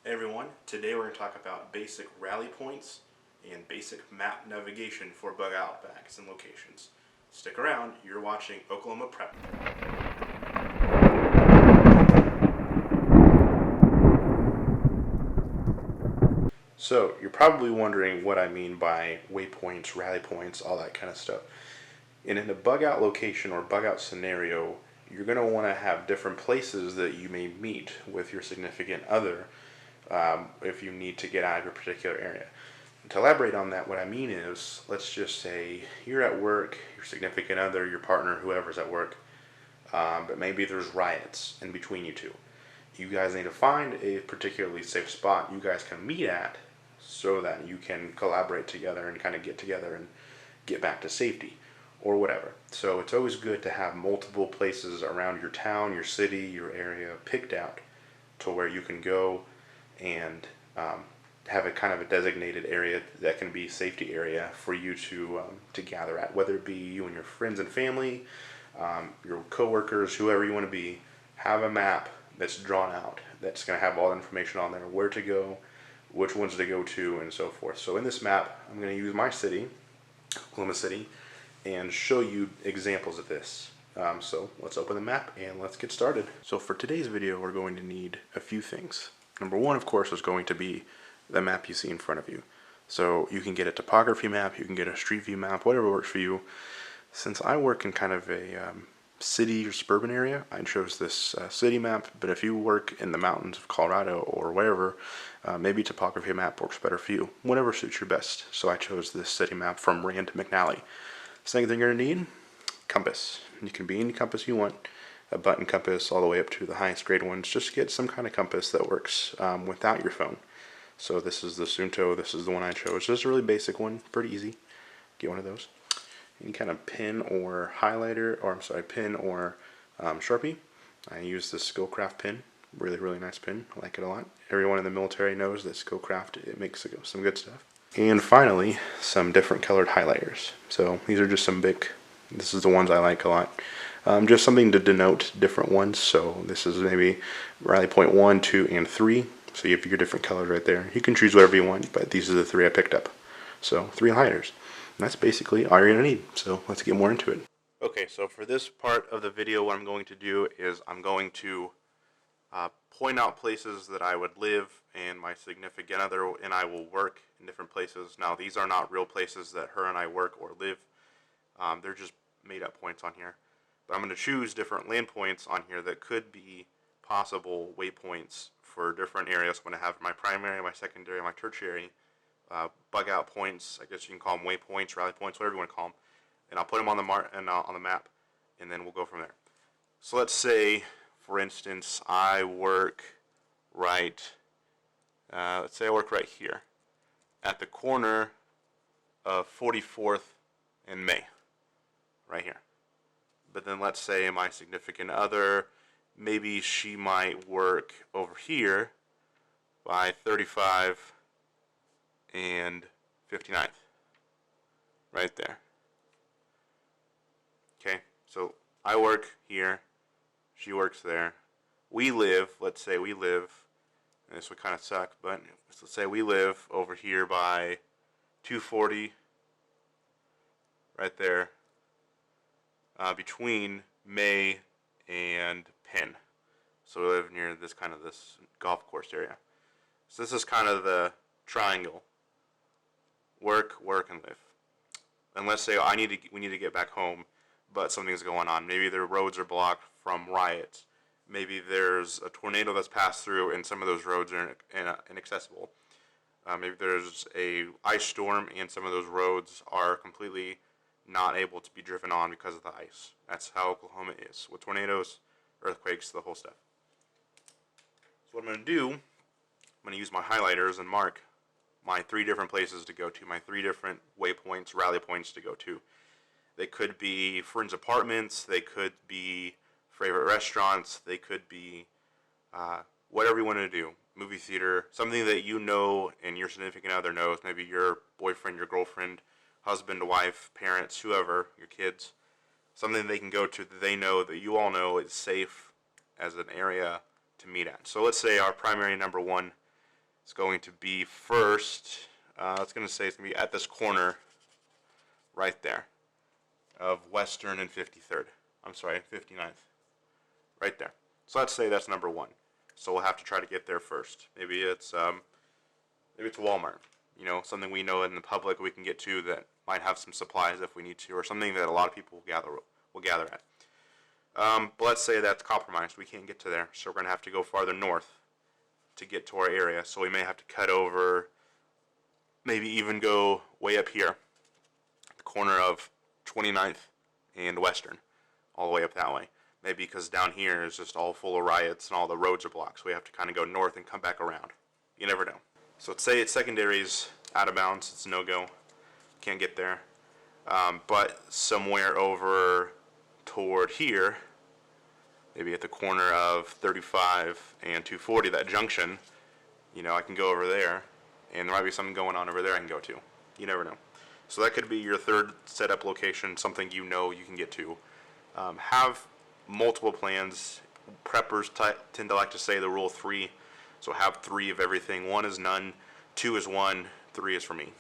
Hey everyone, today we're going to talk about basic rally points and basic map navigation for bug out bags and locations. Stick around, you're watching Oklahoma Prep. So, you're probably wondering what I mean by waypoints, rally points, all that kind of stuff. And in a bug out location or bug out scenario, you're going to want to have different places that you may meet with your significant other if you need to get out of your particular area. To elaborate on that, what I mean is, let's just say you're at work, your significant other, your partner, whoever's at work, but maybe there's riots in between you two. You guys need to find a particularly safe spot you guys can meet at so that you can collaborate together and kind of get together and get back to safety or whatever. So it's always good to have multiple places around your town, your city, your area picked out to where you can go and have a kind of a designated area that can be safety area for you to gather at, whether it be you and your friends and family, your coworkers, whoever you want to be. Have a map that's drawn out that's going to have all the information on there, where to go, which ones to go to, and so forth. So in this map, I'm going to use my city, Oklahoma City, and show you examples of this. So let's open the map and let's get started. So for today's video, we're going to need a few things. Number one, of course, is going to be the map you see in front of you. So you can get a topography map, you can get a street view map, whatever works for you. Since I work in kind of a city or suburban area, I chose this city map, but if you work in the mountains of Colorado or wherever, maybe topography map works better for you. Whatever suits you best. So I chose this city map from Rand McNally. Second thing you're going to need, compass. You can be any compass you want, a button compass all the way up to the highest grade ones. Just get some kind of compass that works without your phone. So this is the Sunto, this is the one I chose. Just a really basic one, pretty easy. Get one of those. Any kind of pen or highlighter, or pen or Sharpie. I use the Skillcraft pen. Really nice pen. I like it a lot. Everyone in the military knows that Skillcraft, it makes some good stuff. And finally, some different colored highlighters. So these are just some this is the ones I like a lot. Just something to denote different ones. So this is maybe rally point 1, 2, and 3. So you have your different colors right there. You can choose whatever you want, but these are the 3 I picked up. So 3 highlighters. And that's basically all you're going to need. So let's get more into it. Okay, so for this part of the video, what I'm going to do is I'm going to point out places that I would live and my significant other and I will work in different places. Now, these are not real places that her and I work or live. They're just made up points on here. But I'm going to choose different land points on here that could be possible waypoints for different areas. I'm going to have my primary, my secondary, my tertiary bug out points. I guess you can call them waypoints, rally points, whatever you want to call them. And I'll put them on the on the map, and then we'll go from there. So let's say, for instance, I work right. Let's say I work right here, at the corner of 44th and May, right here. But then let's say my significant other, maybe she might work over here by 35 and 59th, right there. Okay, so I work here, she works there. We live, let's say we live, and this would kind of suck, but let's say we live over here by 240, right there, between May and Penn. So we live near this golf course area. So this is kind of the triangle. Work, and live. And let's say we need to get back home, but something's going on. Maybe the roads are blocked from riots. Maybe there's a tornado that's passed through and some of those roads are inaccessible. Maybe there's a ice storm and some of those roads are completely not able to be driven on because of the ice. That's how Oklahoma is with tornadoes, earthquakes, the whole stuff. So what I'm going to do, I'm going to use my highlighters and mark my 3 different places to go to, my 3 different waypoints, rally points to go to. They could be friends' apartments, they could be favorite restaurants, they could be whatever you want to do, movie theater, something that you know and your significant other knows, maybe your boyfriend, your girlfriend, husband, wife, parents, whoever, your kids, something they can go to that they know, that you all know is safe as an area to meet at. So let's say our primary number 1 It's going to be first, it's going to say it's going to be at this corner right there of Western and 53rd. I'm sorry, 59th. Right there. So let's say that's number one. So we'll have to try to get there first. Maybe it's Walmart. You know, something we know in the public we can get to that might have some supplies if we need to, or something that a lot of people will gather at. But let's say that's compromised. We can't get to there, so we're going to have to go farther north to get to our area. So we may have to cut over, maybe even go way up here, the corner of 29th and Western, all the way up that way. Maybe because down here is just all full of riots and all the roads are blocked, so we have to kind of go north and come back around. You never know. So let's say it's secondary's out of bounds, it's a no-go, can't get there. But somewhere over toward here, maybe at the corner of 35 and 240, that junction, you know, I can go over there, and there might be something going on over there I can go to. You never know. So that could be your third setup location, something you know you can get to. Have multiple plans. Preppers tend to like to say the rule of three. So have three of everything. One is none, two is one, three is for me.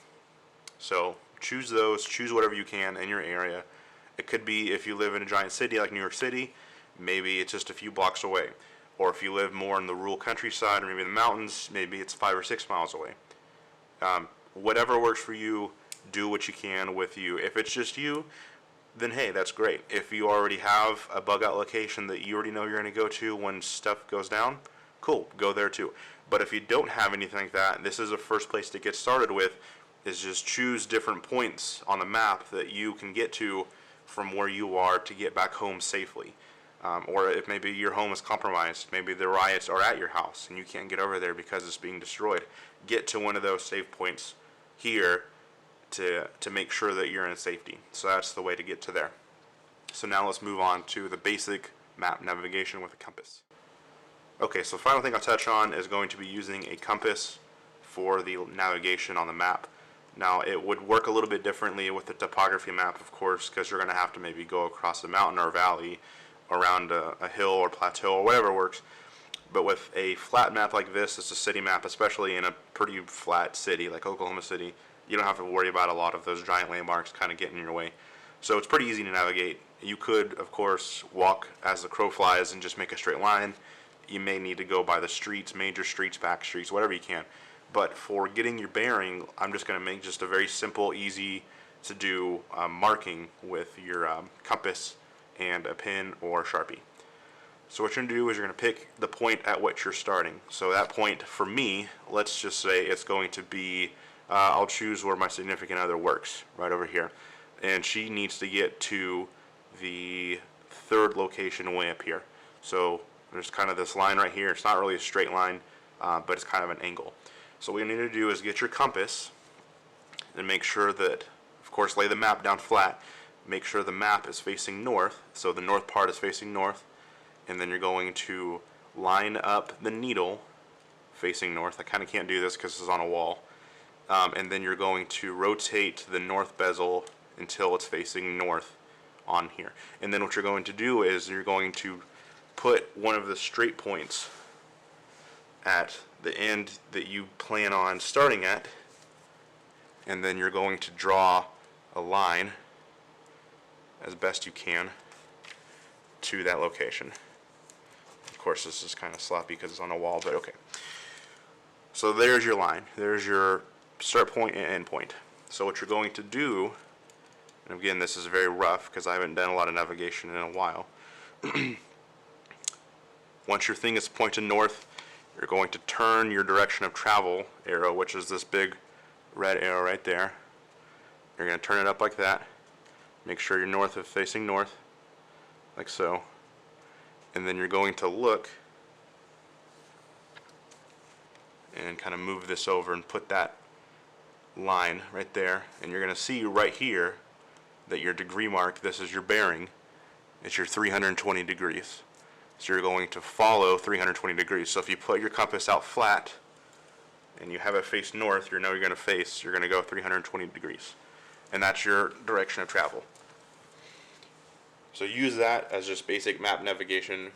So choose those, choose whatever you can in your area. It could be if you live in a giant city like New York City, maybe it's just a few blocks away. Or if you live more in the rural countryside or maybe in the mountains, maybe it's 5 or 6 miles away. Whatever works for you, do what you can with you. If it's just you, then hey, that's great. If you already have a bug out location that you already know you're going to go to when stuff goes down, cool, go there too. But if you don't have anything like that, this is the first place to get started with, is just choose different points on the map that you can get to from where you are to get back home safely. Or if maybe your home is compromised, maybe the riots are at your house and you can't get over there because it's being destroyed. Get to one of those safe points here to make sure that you're in safety. So that's the way to get to there. So now let's move on to the basic map navigation with a compass. Okay, so the final thing I'll touch on is going to be using a compass for the navigation on the map. Now, it would work a little bit differently with the topography map, of course, because you're going to have to maybe go across a mountain or a valley, around a hill or plateau or whatever works. But with a flat map like this, it's a city map, especially in a pretty flat city like Oklahoma City, you don't have to worry about a lot of those giant landmarks kind of getting in your way. So it's pretty easy to navigate. You could, of course, walk as the crow flies and just make a straight line. You may need to go by the streets, major streets, back streets, whatever you can. But for getting your bearing, I'm just going to make just a very simple, easy to do marking with your compass and a pen or Sharpie. So what you're going to do is you're going to pick the point at which you're starting. So that point for me, let's just say it's going to be, I'll choose where my significant other works, right over here. And she needs to get to the third location way up here. So there's kind of this line right here. It's not really a straight line, but it's kind of an angle. So what you need to do is get your compass and make sure that, of course, lay the map down flat. Make sure the map is facing north, so the north part is facing north, and then you're going to line up the needle facing north. I kind of can't do this because this is on a wall. And then you're going to rotate the north bezel until it's facing north on here. And then what you're going to do is you're going to put one of the straight points at the end that you plan on starting at, and then you're going to draw a line as best you can to that location. Of course, this is kind of sloppy because it's on a wall, but okay. So there's your line. There's your start point and end point. So what you're going to do, and again, this is very rough because I haven't done a lot of navigation in a while. Once your thing is pointed north, you're going to turn your direction of travel arrow, which is this big red arrow right there. You're going to turn it up like that. Make sure you're north of facing north, like so. And then you're going to look and kind of move this over and put that line right there. And you're going to see right here that your degree mark, this is your bearing, it's your 320 degrees. So you're going to follow 320 degrees. So if you put your compass out flat and you have it face north, you know you're going to go 320 degrees. And that's your direction of travel. So use that as just basic map navigation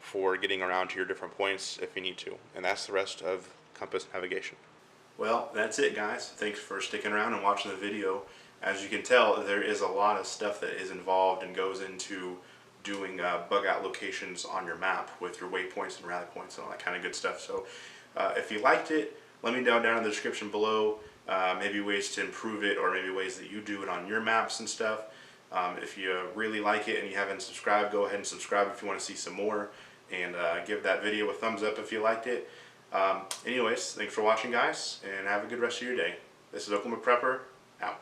for getting around to your different points if you need to. And that's the rest of compass navigation. Well, that's it, guys. Thanks for sticking around and watching the video. As you can tell, there is a lot of stuff that is involved and goes into doing bug out locations on your map with your waypoints and rally points and all that kind of good stuff. So if you liked it, let me know down in the description below maybe ways to improve it, or maybe ways that you do it on your maps and stuff. If you really like it and you haven't subscribed, go ahead and subscribe if you want to see some more, and give that video a thumbs up if you liked it. Anyways, thanks for watching, guys, and have a good rest of your day. This is Oklahoma Prepper,